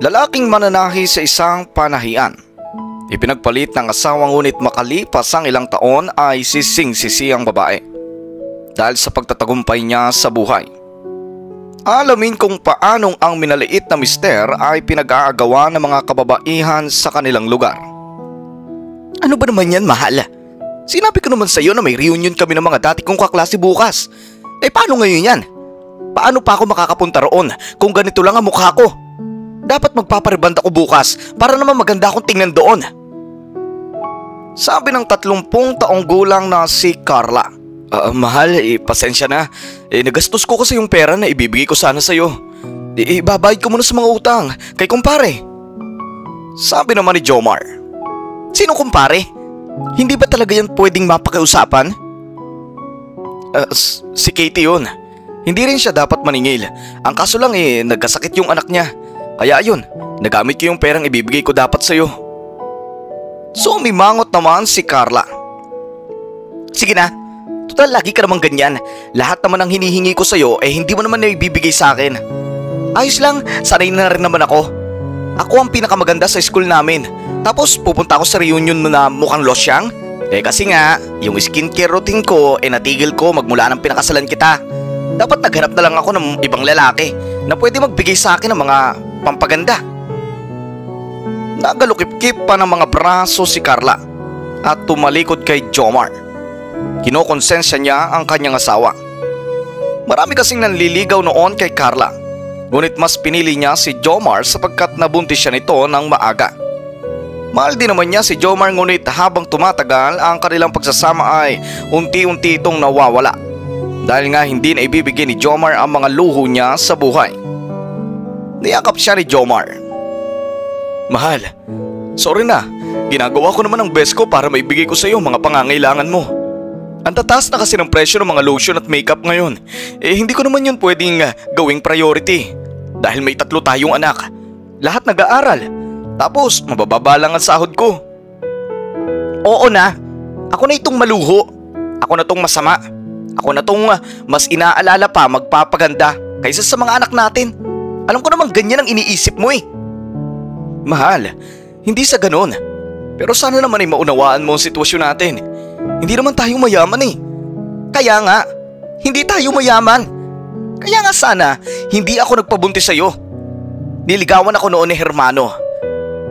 Lalaking mananahi sa isang panahian. Ipinagpalit ng asawa ngunit makalipas ang ilang taon ay sising-sisi ang babae dahil sa pagtatagumpay niya sa buhay. Alamin kung paanong ang minaliit na mister ay pinag-aagawa ng mga kababaihan sa kanilang lugar. Ano ba naman yan, mahal? Sinabi ko naman sa iyo na may reunion kami ng mga dati kong kaklase bukas. Paano ngayon yan? Paano pa ako makakapunta roon kung ganito lang ang mukha ko? Dapat magpapariband ako bukas para naman maganda akong tingnan doon. Sabi ng 30 taong gulang na si Carla. Mahal, pasensya na. Nagastos ko kasi yung pera na ibibigay ko sana sa'yo. Ibabayad ko muna sa mga utang kay kumpare. Sabi naman ni Jomar. Sino kumpare? Hindi ba talaga yan pwedeng mapakiusapan? Si Katie yun. Hindi rin siya dapat maningil. Ang kaso lang nagkasakit yung anak niya. Kaya ayun, nagamit ko yung perang ibibigay ko dapat sa'yo. So umimangot naman si Carla. Sige na, total lagi ka naman ganyan. Lahat naman ang hinihingi ko sa'yo hindi mo naman na ibibigay sa akin. Ayos lang, sanay na rin naman ako. Ako ang pinakamaganda sa school namin. Tapos pupunta ako sa reunion mo na mukhang losyang. Kasi nga, yung skincare routine ko natigil ko magmula nang pinakasalan kita. Dapat naghanap na lang ako ng ibang lalaki na pwede magbigay sa akin ng mga pampaganda. Nagalukip-kip pa ng mga braso si Carla at tumalikod kay Jomar. Kinokonsensya niya ang kanyang asawa. Marami kasing nanliligaw noon kay Carla, ngunit mas pinili niya si Jomar sapagkat nabuntis siya nito ng maaga. Mahal din naman niya si Jomar, ngunit habang tumatagal ang kanilang pagsasama ay unti-unti itong nawawala dahil nga hindi na ibibigay ni Jomar ang mga luho niya sa buhay. Niyakap siya ni Jomar. Mahal, sorry na. Ginagawa ko naman ang best ko para maibigay ko sa iyo mga pangangailangan mo. Ang tataas na kasi ng presyo ng mga lotion at makeup ngayon. Hindi ko naman yun pwedeng gawing priority. Dahil may 3 tayong anak. Lahat nag-aaral. Tapos mabababa lang ang sahod ko. Oo na. Ako na itong maluho. Ako na itong masama. Ako na itong mas inaalala pa magpapaganda kaysa sa mga anak natin. Alam ko naman ganyan ang iniisip mo Mahal, hindi sa ganun. Pero sana naman ay maunawaan mo ang sitwasyon natin. Hindi naman tayo mayaman Kaya nga, hindi tayo mayaman. Kaya nga sana, hindi ako nagpabuntis sa'yo. Niligawan ako noon ni Hermano.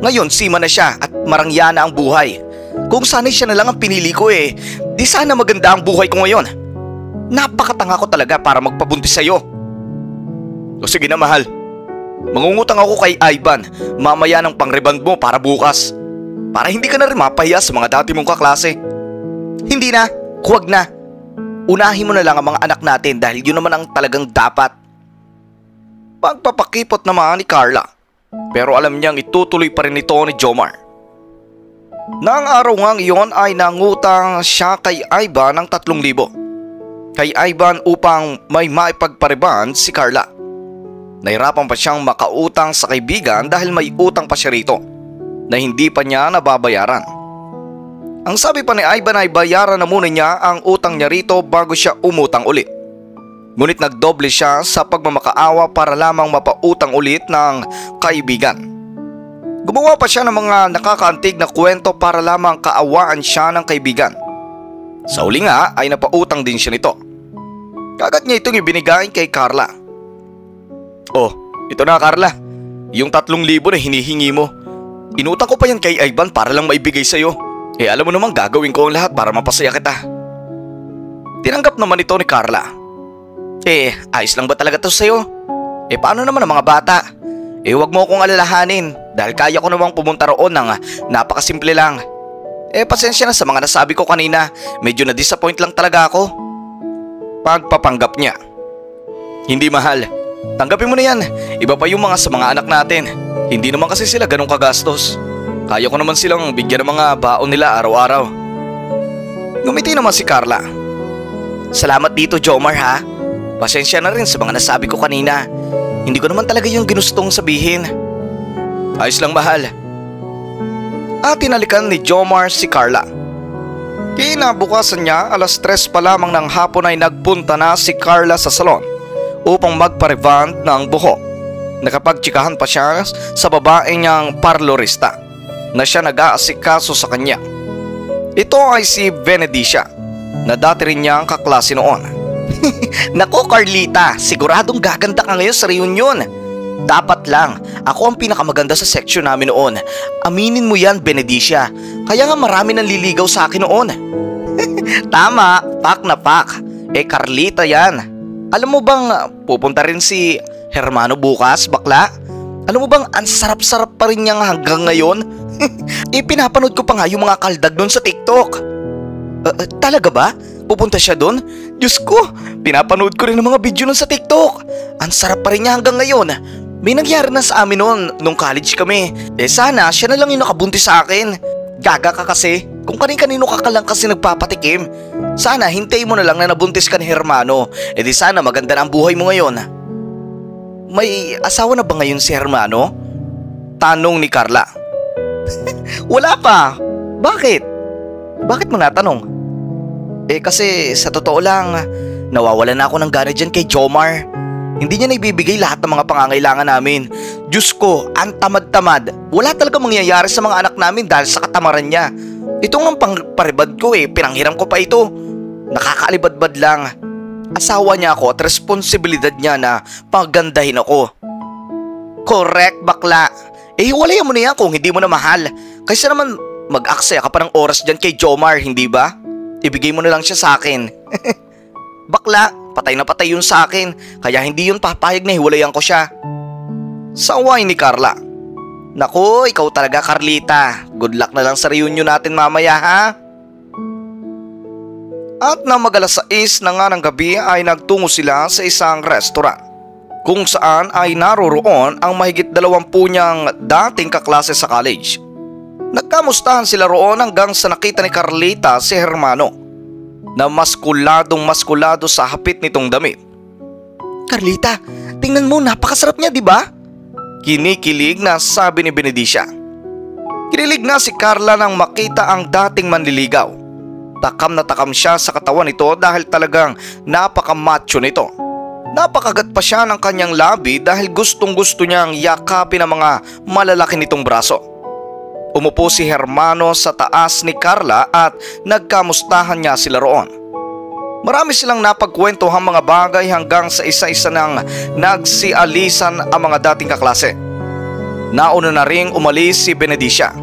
Ngayon, sima na siya at marangya na ang buhay. Kung sana'y siya na lang ang pinili ko di sana maganda ang buhay ko ngayon. Napakatanga ko talaga para magpabuntis sa'yo. O sige na, mahal. Mangungutang ako kay Ivan mamaya ng pang-reband mo para bukas. Para hindi ka na rin mapahiya sa mga dati mong kaklase. Hindi na, huwag na. Unahin mo na lang ang mga anak natin dahil yun naman ang talagang dapat. Pagpapakipot naman ni Carla, pero alam niyang itutuloy pa rin ito ni Jomar. Nang araw ngang iyon ay nangutang siya kay Ivan ng 3,000. Kay Ivan upang may maipagpariban si Carla. Nahirapan pa siyang makautang sa kaibigan dahil may utang pa siya rito na hindi pa niya nababayaran. Ang sabi pa ni Ivan ay bayaran na muna niya ang utang niya rito bago siya umutang ulit. Ngunit nagdoble siya sa pagmamakaawa para lamang mapautang ulit ng kaibigan. Gumawa pa siya ng mga nakakaantig na kwento para lamang kaawaan siya ng kaibigan. Sa uli nga ay napautang din siya nito. Kagat niya itong ibinigay kay Carla. Oh, ito na Carla. Yung 3,000 na hinihingi mo. Inutang ko pa yan kay Ivan para lang maibigay sa'yo. Alam mo naman gagawin ko ang lahat para mapasaya kita. Tinanggap naman ito ni Carla. Ayos lang ba talaga to sa'yo? Paano naman ang mga bata? Huwag mo akong alalahanin dahil kaya ko namang pumunta roon ng napakasimple lang. Pasensya na sa mga nasabi ko kanina. Medyo na-disappoint lang talaga ako. Pagpapanggap niya. Hindi, mahal. Tanggapin mo na yan. Iba pa yung mga sa mga anak natin. Hindi naman kasi sila ganun kagastos. Kaya ko naman silang bigyan ng mga baon nila araw-araw. Ngumiti naman si Carla. Salamat dito, Jomar, ha? Pasensya na rin sa mga nasabi ko kanina. Hindi ko naman talaga yung ginustong sabihin. Ayos lang, mahal. At tinalikan ni Jomar si Carla. Kinabukasan niya, 3:00 pa lamang ng hapon ay nagpunta na si Carla sa salon upang magpa-rebond ng buhok. Nakapagtsikahan pa siya sa babae niyang parlorista na siya nag-aasikaso sa kanya. Ito ay si Benedicia na dati rin niyang kaklase noon. Nako Carlita, siguradong gaganda ka ngayon sa reunion. Dapat lang, ako ang pinakamaganda sa section namin noon. Aminin mo yan, Benedicia. Kaya nga marami nang liligaw sa akin noon. Tama, pak na pak. Carlita yan. Alam mo bang pupunta rin si Hermano bukas, bakla? Alam mo bang ang sarap-sarap pa rin niyang hanggang ngayon? Pinapanood ko pa nga yung mga kaldag doon sa TikTok. Talaga ba? Pupunta siya doon? Diyos ko, pinapanood ko rin ang mga video nun sa TikTok. Ang sarap pa rin niya hanggang ngayon. May nangyari na sa amin noon nung college kami. Sana siya na lang yung nakabuntis sa akin. Gaga ka kasi. Kung kanin-kanino ka lang kasi nagpapatikim. Sana hintayin mo na lang na nabuntis ka ni Hermano. Di sana maganda na ang buhay mo ngayon. May asawa na ba ngayon si Hermano? Tanong ni Carla. Wala pa. Bakit? Bakit mo natanong? Kasi sa totoo lang, nawawala na ako ng gana dyan kay Jomar. Hindi niya naibibigay lahat ng mga pangangailangan namin. Diyos ko, ang tamad-tamad. Wala talaga mangyayari sa mga anak namin dahil sa katamaran niya. Ito nga paribad ko pinanghiram ko pa ito. Nakakaalibadbad lang. Asawa niya ako at responsibilidad niya na pagandahin ako. Correct, bakla. Hiwalayan mo na yan kung hindi mo na mahal. Kaysa naman mag-aksaya ka pa ng oras dyan kay Jomar, hindi ba? Ibigay mo na lang siya sa akin. Bakla, patay na patay yun sa akin, kaya hindi yun papayag na hiwalayan ko siya. Saway ni Carla. Naku, ikaw talaga Carlita. Good luck na lang sa reunion natin mamaya ha. At nang mag-alas-6 na nga ng gabi ay nagtungo sila sa isang restaurant kung saan ay naroroon ang mahigit 20 niyang dating kaklase sa college. Nagkamustahan sila roon hanggang sa nakita ni Carlita si Hermano na maskulado sa hapit nitong damit. Carlita, tingnan mo, napakasarap niya, di ba? Kinikilig na sabi ni Benedicia. Kinilig na si Carla nang makita ang dating manliligaw. Takam na takam siya sa katawan nito dahil talagang napaka-macho nito. Napakagat pa siya ng kanyang labi dahil gustong-gusto niyang yakapin ang mga malalaki nitong braso. Umupo si Hermano sa taas ni Carla at nagkamustahan niya sila roon. Marami silang napagkwentuhang mga bagay hanggang sa isa-isa nang nagsialisan ang mga dating kaklase. Nauna na ring umalis si Benedicia.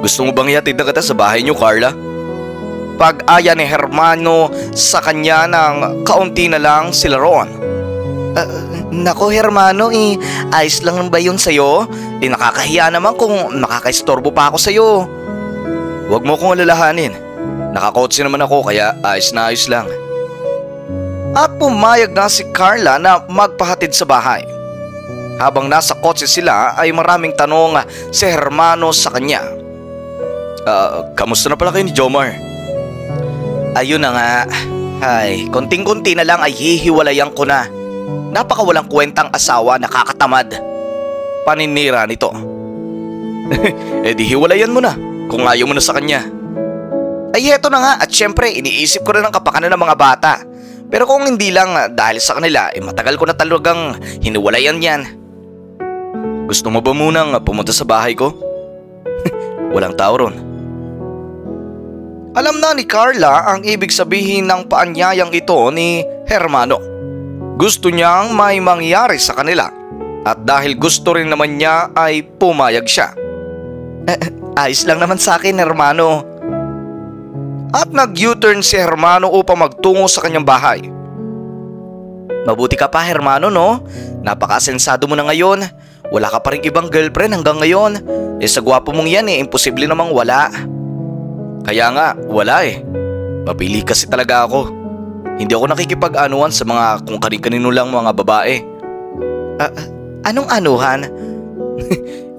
Gusto mo bang ihatid na kita sa bahay niyo, Carla? Pag-aya ni Hermano sa kanya nang kaunti na lang sila roon. Nako Hermano, ayos lang ba yun sa'yo? Nakakahiya naman kung makakaistorbo pa ako sa'yo. Huwag mo kong alalahanin. Nakakotse naman ako kaya ayos na ayos lang. At pumayag na si Carla na magpahatid sa bahay. Habang nasa kotse sila ay maraming tanong si Hermano sa kanya. Kamusta na pala kayo ni Jomar? Ayun na nga. Ay, konting-konti na lang ay hihiwalayan ko na. Napakawalang kwentang asawa, nakakatamad. Paninira nito. Di hiwalayan mo na kung ayaw mo na sa kanya. Ay eto na nga, at syempre iniisip ko rin ang kapakanan ng mga bata. Pero kung hindi lang dahil sa kanila, matagal ko na talagang hiniwalayan yan. Gusto mo ba munang pumunta sa bahay ko? Walang tao ron. Alam na ni Carla ang ibig sabihin ng paanyayang ito ni Hermano. Gusto niyang may mangyari sa kanila at dahil gusto rin naman niya ay pumayag siya. Ayos lang naman sa akin, Hermano. At nag-U-turn si Hermano upang magtungo sa kanyang bahay. Mabuti ka pa, Hermano, no? Napaka-asensado mo na ngayon. Wala ka pa rin ibang girlfriend hanggang ngayon. Sa gwapo mong yan imposible namang wala. Kaya nga, wala Mapili kasi talaga ako. Hindi ako nakikipag-anuhan sa mga kung kanin-kanino lang mga babae. Anong anuhan?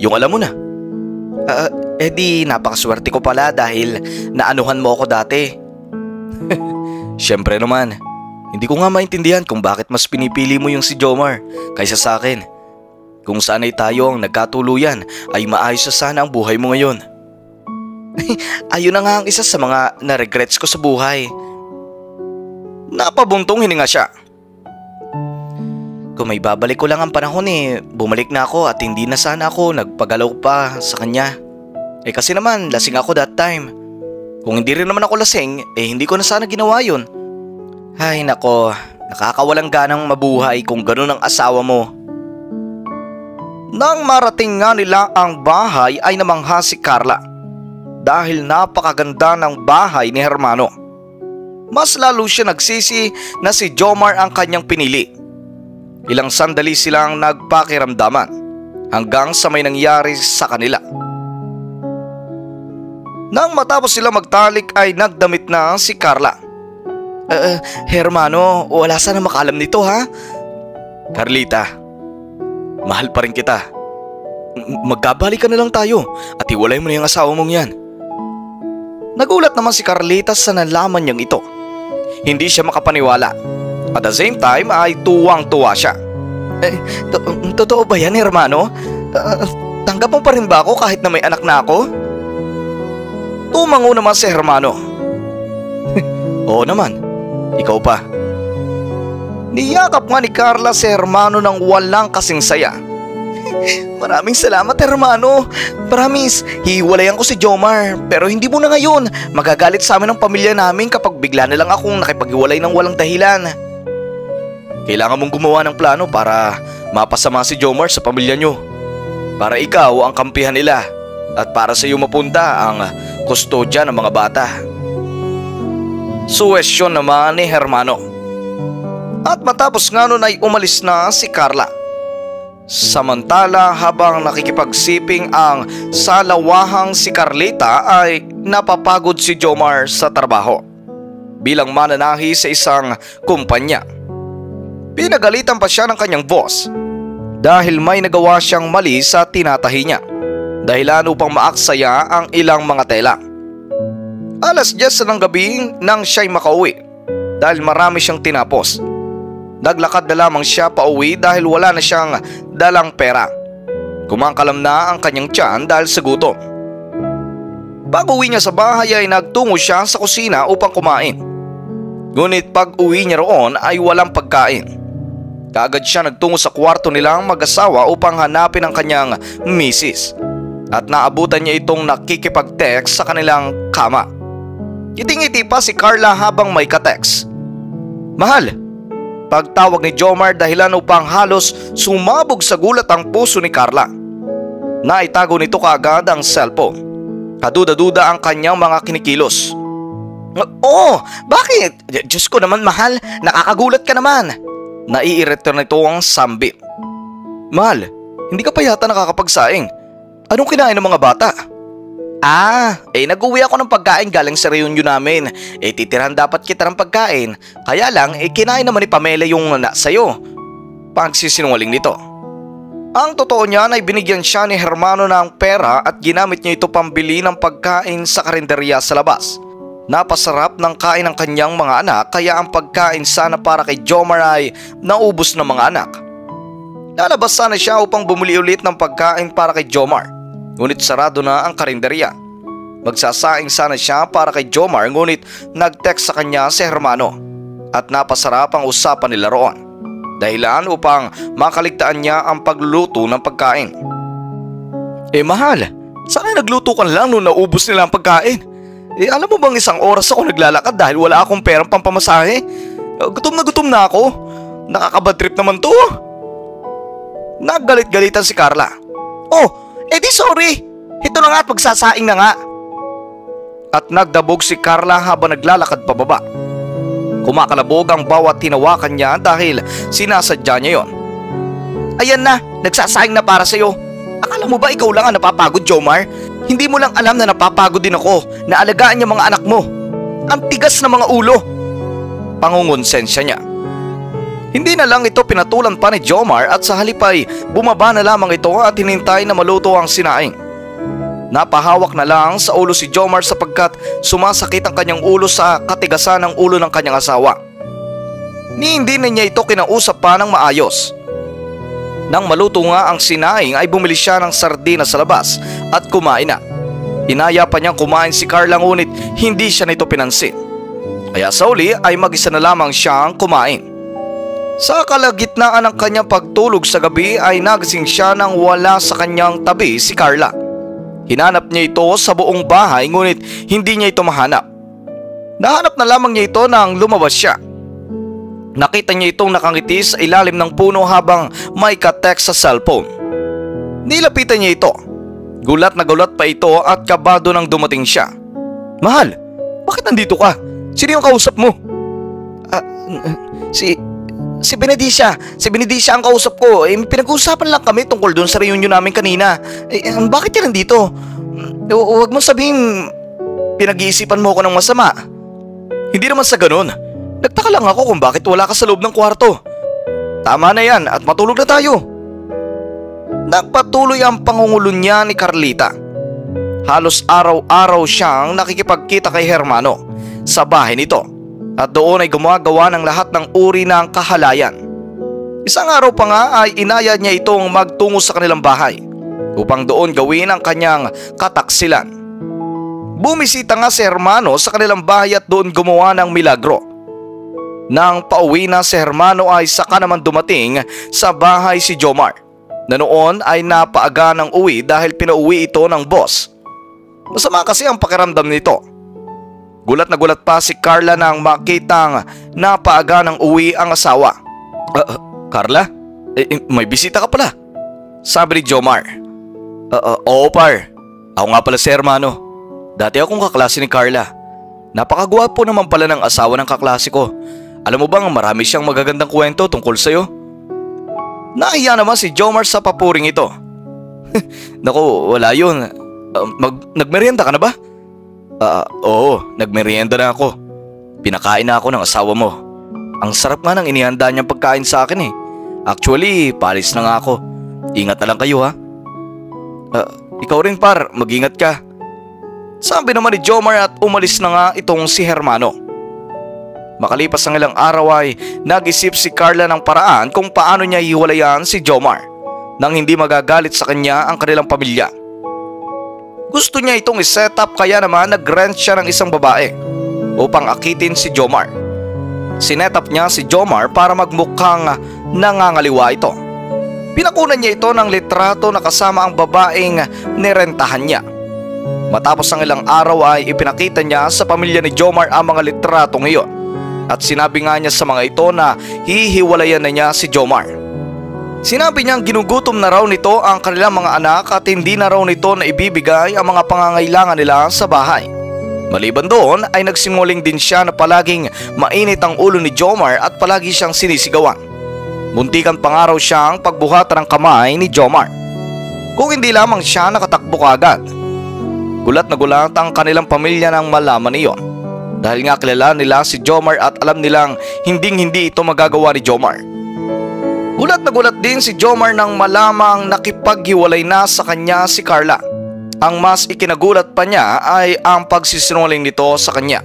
Yung alam mo na. Di napakaswerte ko pala dahil naanuhan mo ako dati. Siyempre naman. Hindi ko nga maintindihan kung bakit mas pinipili mo yung si Jomar kaysa sa akin. Kung sana'y tayo ang nagkatuluyan ay maayos na sana ang buhay mo ngayon. Ayun na nga ang isa sa mga na-regrets ko sa buhay. Napabuntong hininga siya. Kung may babalik ko lang ang panahon bumalik na ako at hindi na sana ako nagpagalaw pa sa kanya. Kasi naman lasing ako that time. Kung hindi rin naman ako lasing, hindi ko na sana ginawa yun. Ay nako, nakakawalang ganang mabuhay kung ganun ang asawa mo. Nang marating nga nila ang bahay ay namangha si Carla dahil napakaganda ng bahay ni Hermano. Mas lalo siya nagsisi na si Jomar ang kanyang pinili. Ilang sandali silang nagpakiramdaman hanggang sa may nangyari sa kanila. Nang matapos sila magtalik ay nagdamit na si Carla. Hermano, wala sana makalam nito ha? Carlita, mahal pa rin kita. Magkabalikan na lang tayo at iwalay mo na yung asawa mong yan. Nagulat naman si Carlita sa nalaman niyang ito. Hindi siya makapaniwala. At the same time ay tuwang-tuwa siya. Totoo ba yan, Hermano? Tanggap mo pa rin ba ako kahit na may anak na ako? Tumango naman si Hermano. Oo naman, ikaw pa. Niyakap nga ni Carla si Hermano ng walang kasing saya. Maraming salamat, Hermano. Promise, hiwalayan ko si Jomar. Pero hindi mo na ngayon. Magagalit sa amin ang pamilya namin kapag bigla na lang akong nakipaghiwalay ng walang dahilan. Kailangan mong gumawa ng plano para mapasama si Jomar sa pamilya nyo. Para ikaw ang kampihan nila at para sa iyo mapunta ang kustodya ng mga bata. Suwestyon naman ni Hermano. At matapos nga nun ay umalis na si Carla. Samantala habang nakikipagsiping ang salawahang si Carlita ay napapagod si Jomar sa trabaho bilang mananahi sa isang kumpanya. Pinagalitan pa siya ng kanyang boss dahil may nagawa siyang mali sa tinatahi niya, dahilan upang maaksaya ang ilang mga tela. Alas 10 ng gabi nang siya'y makauwi dahil marami siyang tinapos. Naglakad na lamang siya pauwi dahil wala na siyang dalang pera. Kumakalam na ang kanyang tiyan dahil sa gutom. Pag uwi niya sa bahay ay nagtungo siya sa kusina upang kumain. Ngunit pag uwi niya roon ay walang pagkain. Kaagad siya nagtungo sa kwarto nilang mag-asawa upang hanapin ang kanyang misis. At naabutan niya itong nakikipag-text sa kanilang kama. Kiting-ngiti pa si Carla habang may ka-text. "Mahal," pagtawag ni Jomar dahilan upang halos sumabog sa gulat ang puso ni Carla. Naitago nito kaagad ang cellphone. Kaduda-duda ang kanyang mga kinikilos. "Oh, bakit? Diyos ko naman, mahal, nakakagulat ka naman." Naiirita nito ang sambi. "Mahal, hindi ka pa yata nakakapagsaing. Anong kinain ng mga bata?" Nag-uwi ako ng pagkain galing sa reunion namin. Titirahan dapat kita ng pagkain. Kaya lang, kinain naman ni Pamela yung sa'yo. Pagsisinungaling nito. Ang totoo niyan ay binigyan siya ni Hermano ng pera at ginamit niya ito pambili ng pagkain sa karinderya sa labas. Napasarap ng kain ng kanyang mga anak kaya ang pagkain sana para kay Jomar ay naubos ng mga anak. Lalabas sana siya upang bumili ulit ng pagkain para kay Jomar. Ngunit sarado na ang karinderya. Magsasaing sana siya para kay Jomar ngunit nag-text sa kanya si Hermano. At napasarap ang usapan nila roon. Dahilan upang makaligtaan niya ang pagluluto ng pagkain. Mahal, sana nagluto ka na lang nung naubos nila ang pagkain. Alam mo bang 1 oras ako naglalakad dahil wala akong perang pampamasahe? Gutom na ako. Nakakabad trip naman to. Naggalit-galitan si Carla. Di sorry. Ito na nga at magsasaing na nga. At nagdabog si Carla habang naglalakad pababa. Kumakalabog ang bawat hinawakan niya dahil sinasadya niya yon. "Ayan na, nagsasaing na para sa'yo. Akala mo ba ikaw lang ang napapagod, Jomar? Hindi mo lang alam na napapagod din ako na alagaan niya mga anak mo. Ang tigas na mga ulo." Pangungonsensya niya. Hindi na lang ito pinatulan pa ni Jomar at sa halip ay bumaba na lamang ito at hinintay na maluto ang sinaing. Napahawak na lang sa ulo si Jomar sapagkat sumasakit ang kanyang ulo sa katigasan ng ulo ng kanyang asawa. Hindi na niya ito kinausap pa ng maayos. Nang maluto nga ang sinaing ay bumili siya ng sardinas sa labas at kumain na. Inaya pa niyang kumain si Carla ngunit hindi siya nito pinansin. Kaya sa uli ay mag-isa na lamang siyang kumain. Sa kalagitnaan ng kanyang pagtulog sa gabi ay nagising siya nang wala sa kanyang tabi si Carla. Hinanap niya ito sa buong bahay ngunit hindi niya ito mahanap. Nahanap na lamang niya ito nang lumabas siya. Nakita niya itong nakangiti sa ilalim ng puno habang may ka-text sa cellphone. Nilapitan niya ito. Gulat na gulat pa ito at kabado nang dumating siya. "Mahal, bakit nandito ka? Sino yung kausap mo?" Si Benedicia. Si Benedicia ang kausap ko. Pinag-uusapan lang kami tungkol doon sa reunion namin kanina. Bakit ka nandito? Huwag mo sabihin pinag-iisipan mo ako ng masama. Hindi naman sa ganun. Nagtaka lang ako kung bakit wala ka sa loob ng kwarto. Tama na yan at matulog na tayo. Nagpatuloy ang pangungulo niya ni Carlita. Halos araw-araw siyang nakikipagkita kay Hermano sa bahay nito at doon ay gumagawa ng lahat ng uri ng kahalayan. Isang araw pa nga ay inaya niya itong magtungo sa kanilang bahay upang doon gawin ang kanyang kataksilan. Bumisita nga si Hermano sa kanilang bahay at doon gumawa ng milagro. Nang pauwi na si Hermano ay saka naman dumating sa bahay si Jomar na noon ay napaaga ng uwi dahil pinauwi ito ng boss. Masama kasi ang pakiramdam nito. Gulat na gulat pa si Carla nang makitang napaaga ng uwi ang asawa. Carla? May bisita ka pala? Sabi ni Jomar. Oo par, ako nga pala si Hermano. Dati akong kaklase ni Carla. Napakagwapo naman pala ng asawa ng kaklase ko. Alam mo bang marami siyang magagandang kwento tungkol sa'yo? Nahiya naman si Jomar sa papuring ito. Naku, wala yun. Nagmerienda ka na ba? Oo, nagmerienda na ako. Pinakain na ako ng asawa mo. Ang sarap nga ng inihanda niyang pagkain sa akin eh. Actually, palis na nga ako. Ingat na lang kayo ha. Ikaw rin par, mag-ingat ka. Sabi naman ni Jomar at umalis na nga itong si Hermano. Makalipas ang ilang araw ay nag-isip si Carla ng paraan kung paano niya hiwalayan si Jomar nang hindi magagalit sa kanya ang kanilang pamilya. Gusto niya itong iset up kaya naman nag-rent siya ng isang babae upang akitin si Jomar. Sinet up niya si Jomar para magmukhang nangangaliwa ito. Pinakunan niya ito ng litrato na kasama ang babaeng nirentahan niya. Matapos ang ilang araw ay ipinakita niya sa pamilya ni Jomar ang mga litratong iyon at sinabi nga niya sa mga ito na hihiwalayan na niya si Jomar. Sinabi niyang ginugutom na raw nito ang kanilang mga anak at hindi na raw nito na ibibigay ang mga pangangailangan nila sa bahay. Maliban doon ay nagsimuling din siya na palaging mainit ang ulo ni Jomar at palagi siyang sinisigawan. Muntikan pa nga raw siyang pagbuhatan ng kamay ni Jomar. Kung hindi lamang siya nakatakbo kaagad. Gulat na gulat ang kanilang pamilya nang malaman niyon. Dahil nga kilala nila si Jomar at alam nilang hindi ito magagawa ni Jomar. Gulat na gulat din si Jomar nang malamang nakipaghiwalay na sa kanya si Carla. Ang mas ikinagulat pa niya ay ang pagsisinungaling nito sa kanya.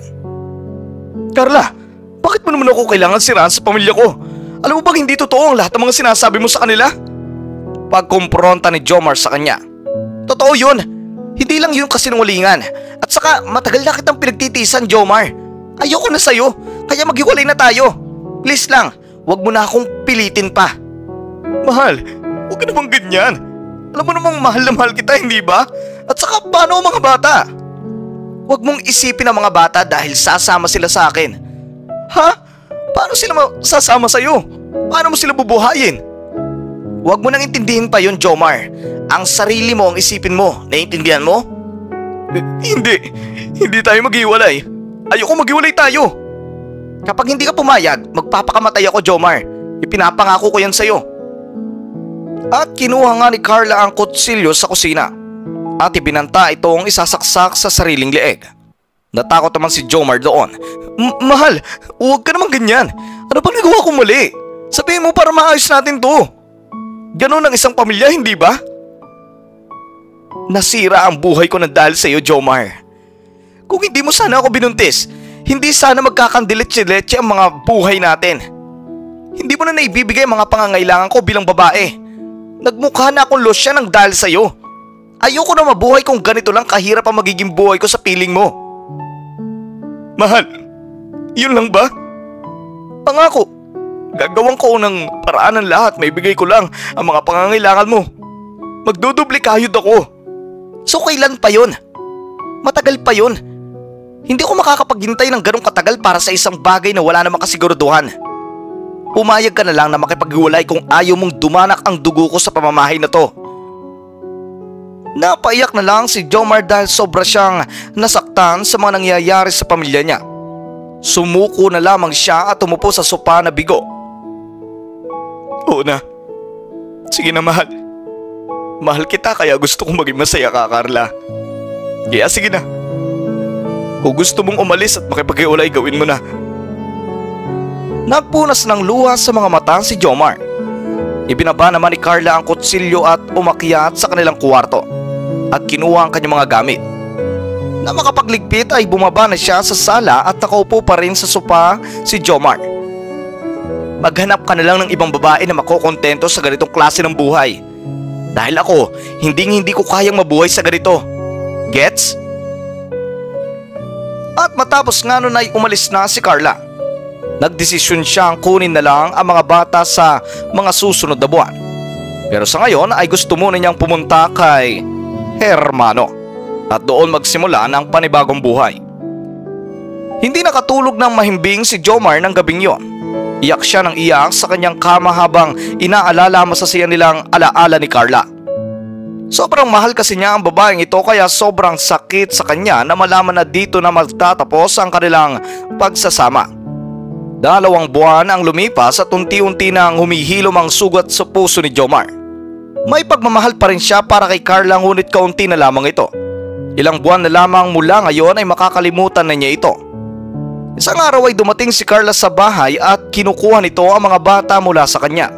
Carla, bakit mo naman ako kailangan siraan sa pamilya ko? Alam mo bang hindi totoo ang lahat ng mga sinasabi mo sa kanila? Pagkumpronta ni Jomar sa kanya. Totoo yun. Hindi lang yung kasinungalingan. At saka matagal na kitang pinagtitiisan, Jomar. Ayoko na sa'yo, kaya maghiwalay na tayo. Please lang, wag mo na akong pilitin pa. Mahal, huwag ka namang ganyan. Alam mo namang mahal na mahal kita, hindi ba? At saka paano ang mga bata? Huwag mong isipin ang mga bata dahil sasama sila sa akin. Ha? Paano sila sasama sa'yo? Paano mo sila bubuhayin? Huwag mo nang intindihin pa yun, Jomar. Ang sarili mo ang isipin mo. Naiintindihan mo? Hindi tayo maghiwalay. Ayoko maghiwalay tayo. Kapag hindi ka pumayag, magpapakamatay ako, Jomar. Ipinapangako ko yan sa'yo. At kinuha nga ni Carla ang kutsilyo sa kusina at ibinanta itong isasaksak sa sariling leeg. Natakot naman si Jomar doon. Mahal, huwag ka naman ganyan. Ano bang nagawa kong mali? Sabihin mo para maayos natin to. Ganon ang isang pamilya, hindi ba? Nasira ang buhay ko na dahil sa iyo, Jomar. Kung hindi mo sana ako binuntis, hindi sana magkakandilit-siletse ang mga buhay natin. Hindi mo na naibibigay ang mga pangangailangan ko bilang babae. Nagmukha na akong losya ng dahil sa iyo. Ayoko na mabuhay kung ganito lang kahirap ang magiging buhay ko sa piling mo. Mahal, yun lang ba? Pangako, Gagawin ko ng paraan ng lahat, maibigay ko lang ang mga pangangailangan mo. Magdudubli kayod ako. So kailan pa yun? Matagal pa yun. Hindi ko makakapaghintay ng ganong katagal para sa isang bagay na wala namang kasiguraduhan. Pumayag ka na lang na makipaghiwalay kung ayaw mong dumanak ang dugo ko sa pamamahay na to. Napaiyak na lang si Jomar dahil sobra siyang nasaktan sa mga nangyayari sa pamilya niya. Sumuko na lamang siya at umupo sa sopa na bigo. Oo na. Sige na, mahal. Mahal kita kaya gusto kong maging masaya ka, Carla. Kaya sige na. Kung gusto mong umalis at makipaghiwalay, gawin mo na. Nagpunas ng luha sa mga mata si Jomar. Ibinaba naman ni Carla ang kutsilyo at umakyat sa kanilang kwarto at kinuha ang kanyang mga gamit. Na makapagligpit ay bumaba na siya sa sala at nakaupo pa rin sa sopa si Jomar. Maghanap ka na lang ng ibang babae na makokontento sa ganitong klase ng buhay. Dahil ako, hindi ko kayang mabuhay sa ganito. Gets? At matapos nga nun ay umalis na si Carla. Nagdesisyon siyang kunin na lang ang mga bata sa mga susunod na buwan. Pero sa ngayon ay gusto muna niyang pumunta kay Hermano at doon magsimula ng panibagong buhay. Hindi nakatulog ng mahimbing si Jomar ng gabing yon. Iyak siya ng iyak sa kanyang kama habang inaalala masasaya nilang alaala ni Carla. Sobrang mahal kasi niya ang babaeng ito kaya sobrang sakit sa kanya na malaman na dito na magtatapos ang kanilang pagsasama. 2 buwan ang lumipas at unti-unti nang humihilom ang sugat sa puso ni Jomar. May pagmamahal pa rin siya para kay Carla ngunit kaunti na lamang ito. Ilang buwan na lamang mula ngayon ay makakalimutan na niya ito. Isang araw ay dumating si Carla sa bahay at kinukuha nito ang mga bata mula sa kanya.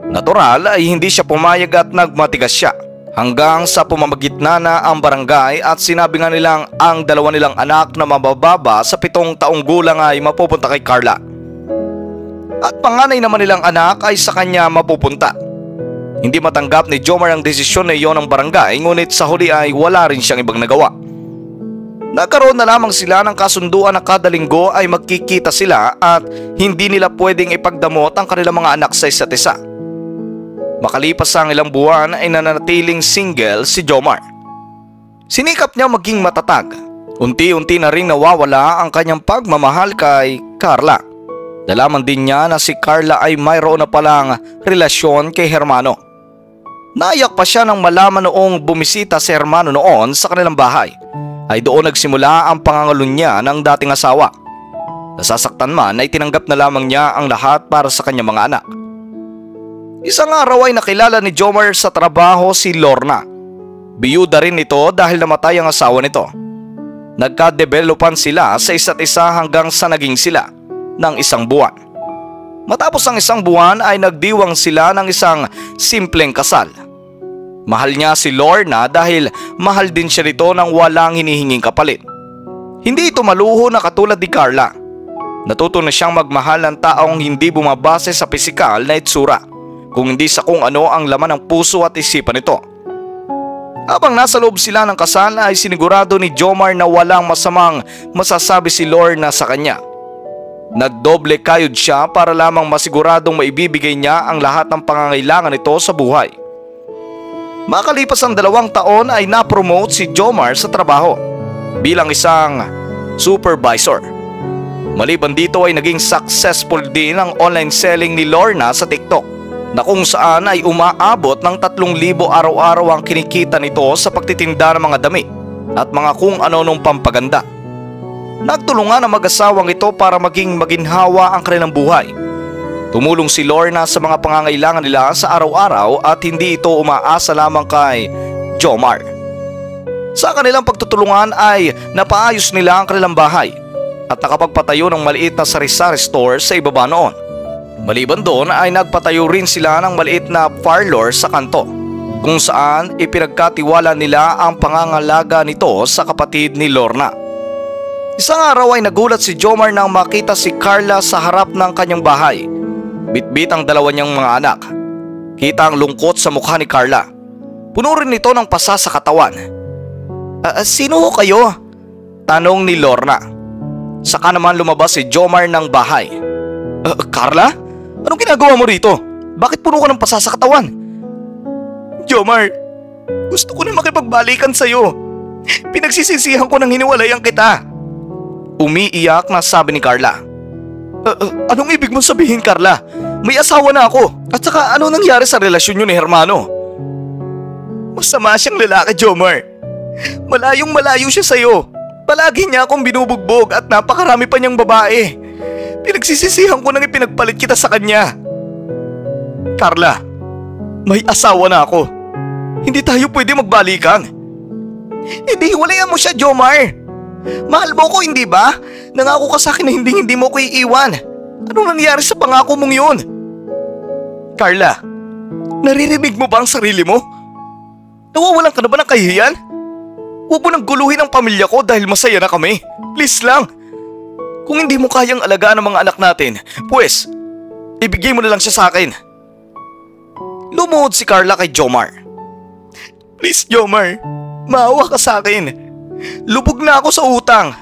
Natural ay hindi siya pumayag at nagmatigas siya. Hanggang sa pumamagitna na ang barangay at sinabi nga nilang ang 2 nilang anak na mabababa sa 7 taong gulang ay mapupunta kay Carla. At panganay naman nilang anak ay sa kanya mapupunta. Hindi matanggap ni Jomar ang desisyon na iyon ng barangay ngunit sa huli ay wala rin siyang ibang nagawa. Nagkaroon na lamang sila ng kasunduan na kada linggo ay magkikita sila at hindi nila pwedeng ipagdamot ang kanilang mga anak sa isa't isa. Makalipas ang ilang buwan ay nananatiling single si Jomar. Sinikap niya maging matatag. Unti-unti na ring nawawala ang kanyang pagmamahal kay Carla. Nalaman din niya na si Carla ay mayroon na palang relasyon kay Hermano. Naiyak pa siya nang malaman noong bumisita si Hermano noon sa kanilang bahay. Ay doon nagsimula ang pangangalun niya ng dating asawa. Nasasaktan man ay tinanggap na lamang niya ang lahat para sa kanyang mga anak. Isang araw ay nakilala ni Jomar sa trabaho si Lorna. Biyuda rin ito dahil namatay ang asawa nito. Nagka-developan sila sa isa't isa hanggang sa naging sila ng 1 buwan. Matapos ang 1 buwan ay nagdiwang sila ng isang simpleng kasal. Mahal niya si Lorna dahil mahal din siya nito nang walang hinihinging kapalit. Hindi ito maluho na katulad ni Carla. Natuto na siyang magmahal ng taong hindi bumabase sa pisikal na itsura, kung hindi sa kung ano ang laman ng puso at isipan nito. Habang nasa loob sila ng kasal ay sinigurado ni Jomar na walang masamang masasabi si Lorna sa kanya. Nagdoble kayod siya para lamang masiguradong maibibigay niya ang lahat ng pangangailangan nito sa buhay. Makalipas ang 2 taon ay na-promote si Jomar sa trabaho bilang isang supervisor. Maliban dito ay naging successful din ang online selling ni Lorna sa TikTok, na kung saan ay umaabot ng 3,000 araw-araw ang kinikita nito sa pagtitinda ng mga damit at mga kung ano-anong pampaganda. Nagtulungan ang mag-asawang ito para maging maginhawa ang kanilang buhay. Tumulong si Lorna sa mga pangangailangan nila sa araw-araw at hindi ito umaasa lamang kay Jomar. Sa kanilang pagtutulungan ay napaayos nila ang kanilang bahay at nakapagpatayo ng maliit na sari-sari store sa ibaba noon. Maliban doon ay nagpatayo rin sila ng maliit na parlor sa kanto, kung saan ipinagkatiwala nila ang pangangalaga nito sa kapatid ni Lorna. Isang araw ay nagulat si Jomar nang makita si Carla sa harap ng kanyang bahay. Bitbit ang 2 niyang mga anak. Kita ang lungkot sa mukha ni Carla. Puno rin ito ng pasa sa katawan. Sino ho kayo? Tanong ni Lorna. Saka naman lumabas si Jomar ng bahay. Carla? Anong ginagawa mo rito? Bakit puno ka ng pasa sa katawan? Jomar, gusto ko na makipagbalikan sa'yo. Pinagsisisihan ko nang hiniwalayan kita. Umiiyak na sabi ni Carla. Anong ibig mong sabihin, Carla? May asawa na ako. At saka ano nangyari sa relasyon niyo ni Hermano? Masama siyang lalaki, Jomar. Malayong malayo siya sa'yo. Palagi niya akong binubugbog at napakarami pa niyang babae. Pinagsisisihan ko nang ipinagpalit kita sa kanya. Carla, may asawa na ako. Hindi tayo pwede magbalikan. Hindi, hiwalayan mo siya, Jomar. Mahal mo ko, hindi ba? Nangako ka sa akin na hindi mo ko iiwan. Anong nangyari sa pangako mong yun? Carla, naririnig mo ba ang sarili mo? Nawawalan ka na ba ng kahihiyan? Huwag mo nang guluhin ang pamilya ko dahil masaya na kami. Please lang. Kung hindi mo kayang alagaan ang mga anak natin, pues, ibigay mo na lang siya sa akin. Lumuhod si Carla kay Jomar. Please, Jomar, maawa ka sa akin. Lubog na ako sa utang.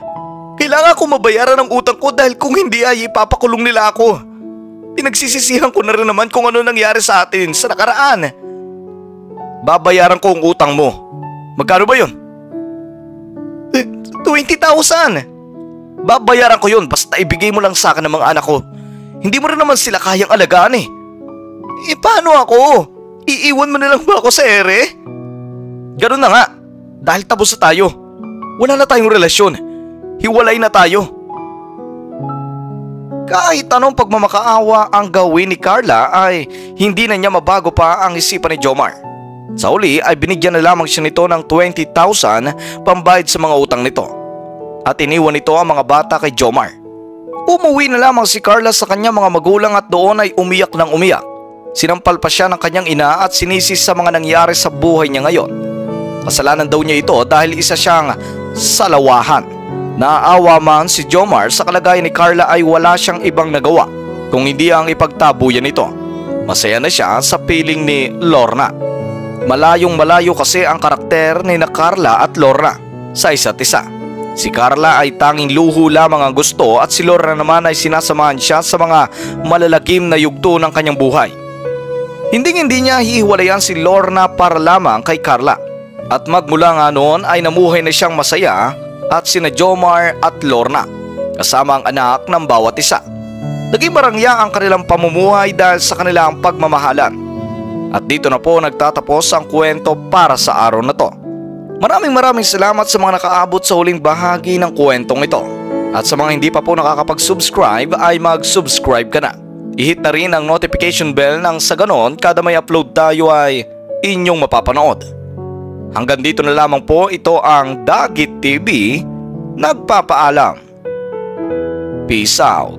Kailangan ko mabayaran ang utang ko dahil kung hindi ay ipapakulong nila ako. Pinagsisisihan ko na rin naman kung ano nangyari sa atin sa nakaraan. Babayaran ko ang utang mo. Magkano ba yun? 20,000. Babayaran ko yun basta ibigay mo lang sa akin ng mga anak ko. Hindi mo rin naman sila kayang alagaan eh. Paano ako? Iiwan mo na lang ba ako sa ere? Ganun na nga. Dahil tapos na tayo. Wala na tayong relasyon. Hiwalay na tayo. Kahit anong pagmamakaawa ang gawin ni Carla ay hindi na niya mabago pa ang isipan ni Jomar. Sa uli ay binigyan na lamang siya nito ng 20,000 pambayad sa mga utang nito. At iniwan nito ang mga bata kay Jomar. Umuwi na lamang si Carla sa kanyang mga magulang at doon ay umiyak ng umiyak. Sinampal pa siya ng kanyang ina at sinisi sa mga nangyari sa buhay niya ngayon. Kasalanan daw niya ito dahil isa siyang salawahan. Naawa man si Jomar sa kalagayan ni Carla ay wala siyang ibang nagawa kung hindi ang ipagtabuyan nito. Masaya na siya sa piling ni Lorna. Malayong malayo kasi ang karakter ni na Carla at Lorna sa isa't isa. Si Carla ay tanging luho lamang ang gusto at si Lorna naman ay sinasamahan siya sa mga malalagim na yugto ng kanyang buhay. Hindi niya hihiwalayan si Lorna para lamang kay Carla. At magmula nga noon ay namuhay na siyang masaya at sina Jomar at Lorna kasama ang anak ng bawat isa. Naging marangya ang kanilang pamumuhay dahil sa kanilang pagmamahalan. At dito na po nagtatapos ang kwento para sa araw na to. Maraming salamat sa mga nakaabot sa huling bahagi ng kwentong ito. At sa mga hindi pa po nakakapag-subscribe ay mag-subscribe ka na. I-hit na rin ang notification bell nang sa ganon kada may upload tayo ay inyong mapapanood. Hanggang dito na lamang po, ito ang Dagit TV nagpapaalam. Peace out.